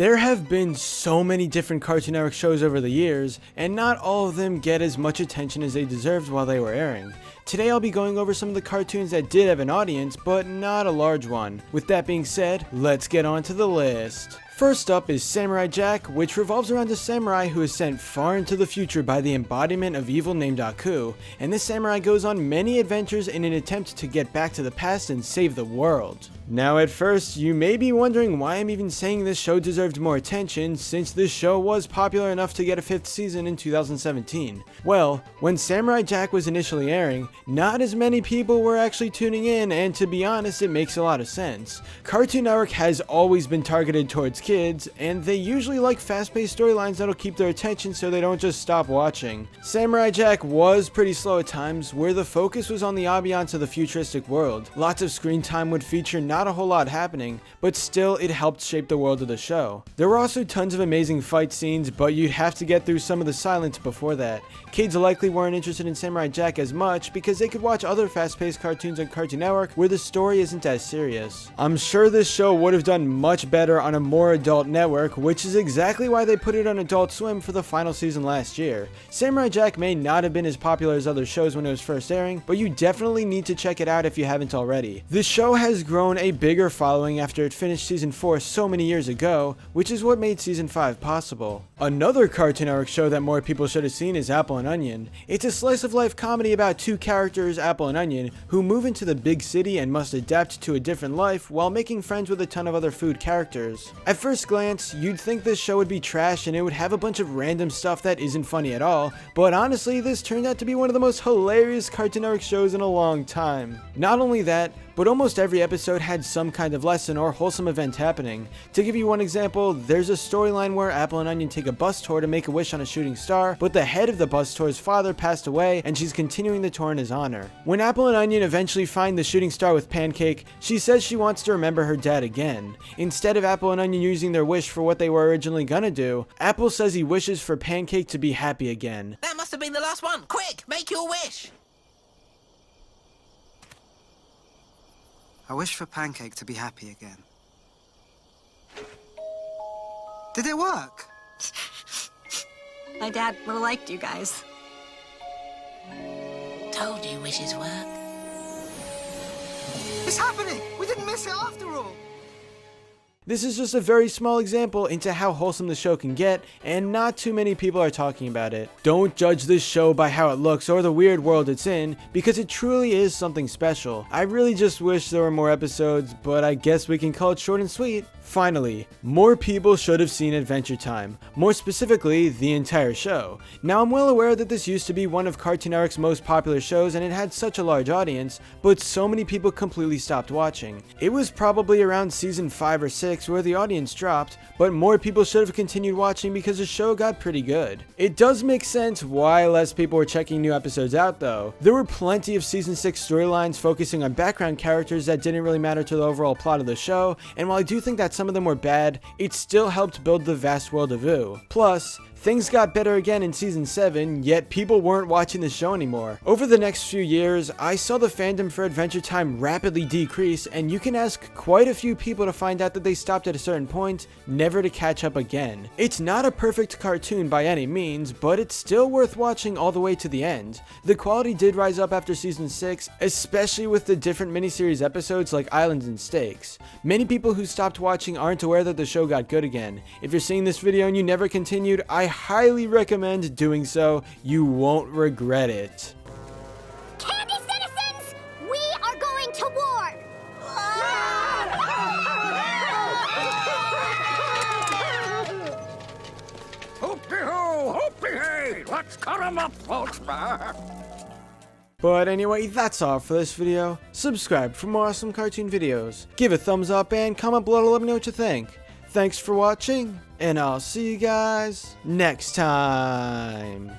There have been so many different Cartoon Network shows over the years, and not all of them get as much attention as they deserved while they were airing. Today I'll be going over some of the cartoons that did have an audience, but not a large one. With that being said, let's get on to the list. First up is Samurai Jack, which revolves around a samurai who is sent far into the future by the embodiment of evil named Aku, and this samurai goes on many adventures in an attempt to get back to the past and save the world. Now at first, you may be wondering why I'm even saying this show deserved more attention, since this show was popular enough to get a 5th season in 2017. Well, when Samurai Jack was initially airing, not as many people were actually tuning in, and to be honest, it makes a lot of sense. Cartoon Network has always been targeted towards kids, and they usually like fast-paced storylines that'll keep their attention so they don't just stop watching. Samurai Jack was pretty slow at times, where the focus was on the ambiance of the futuristic world. Lots of screen time would feature not a whole lot happening, but still it helped shape the world of the show. There were also tons of amazing fight scenes, but you'd have to get through some of the silence before that. Kids likely weren't interested in Samurai Jack as much because they could watch other fast-paced cartoons on Cartoon Network where the story isn't as serious. I'm sure this show would have done much better on a more adult network, which is exactly why they put it on Adult Swim for the final season last year. Samurai Jack may not have been as popular as other shows when it was first airing, but you definitely need to check it out if you haven't already. This show has grown a bigger following after it finished season 4 so many years ago, which is what made season 5 possible. Another Cartoon Network show that more people should have seen is Apple and Onion. It's a slice of life comedy about two characters, Apple and Onion, who move into the big city and must adapt to a different life while making friends with a ton of other food characters. At first glance, you'd think this show would be trash and it would have a bunch of random stuff that isn't funny at all, but honestly, this turned out to be one of the most hilarious Cartoon Network shows in a long time. Not only that, but almost every episode had some kind of lesson or wholesome event happening. To give you one example, there's a storyline where Apple and Onion take a bus tour to make a wish on a shooting star, but the head of the bus tour's father passed away and she's continuing the tour in his honor. When Apple and Onion eventually find the shooting star with Pancake, she says she wants to remember her dad again. Instead of Apple and Onion using their wish for what they were originally gonna do, Apple says he wishes for Pancake to be happy again. That must have been the last one. Quick, make your wish. I wish for Pancake to be happy again. Did it work? My dad would have liked you guys. Told you wishes work. It's happening! We didn't miss it after all! This is just a very small example into how wholesome the show can get, and not too many people are talking about it. Don't judge this show by how it looks or the weird world it's in, because it truly is something special. I really just wish there were more episodes, but I guess we can call it short and sweet. Finally, more people should have seen Adventure Time, more specifically, the entire show. Now I'm well aware that this used to be one of Cartoon Network's most popular shows and it had such a large audience, but so many people completely stopped watching. It was probably around season 5 or 6 where the audience dropped, but more people should have continued watching because the show got pretty good. It does make sense why less people were checking new episodes out though. There were plenty of season 6 storylines focusing on background characters that didn't really matter to the overall plot of the show, and while I do think that some of them were bad, it still helped build the vast world of Ooh. Plus, things got better again in season 7, yet people weren't watching the show anymore. Over the next few years, I saw the fandom for Adventure Time rapidly decrease, and you can ask quite a few people to find out that they stopped at a certain point, never to catch up again. It's not a perfect cartoon by any means, but it's still worth watching all the way to the end. The quality did rise up after season 6, especially with the different miniseries episodes like Islands and Stakes. Many people who stopped watching aren't aware that the show got good again. If you're seeing this video and you never continued, I highly recommend doing so. You won't regret it. Candy citizens, we are going to war. Hoopty-ho, hoopty-hey, let's cut 'em up, folks. But anyway, that's all for this video. Subscribe for more awesome cartoon videos. Give a thumbs up and comment below to let me know what you think. Thanks for watching, and I'll see you guys next time.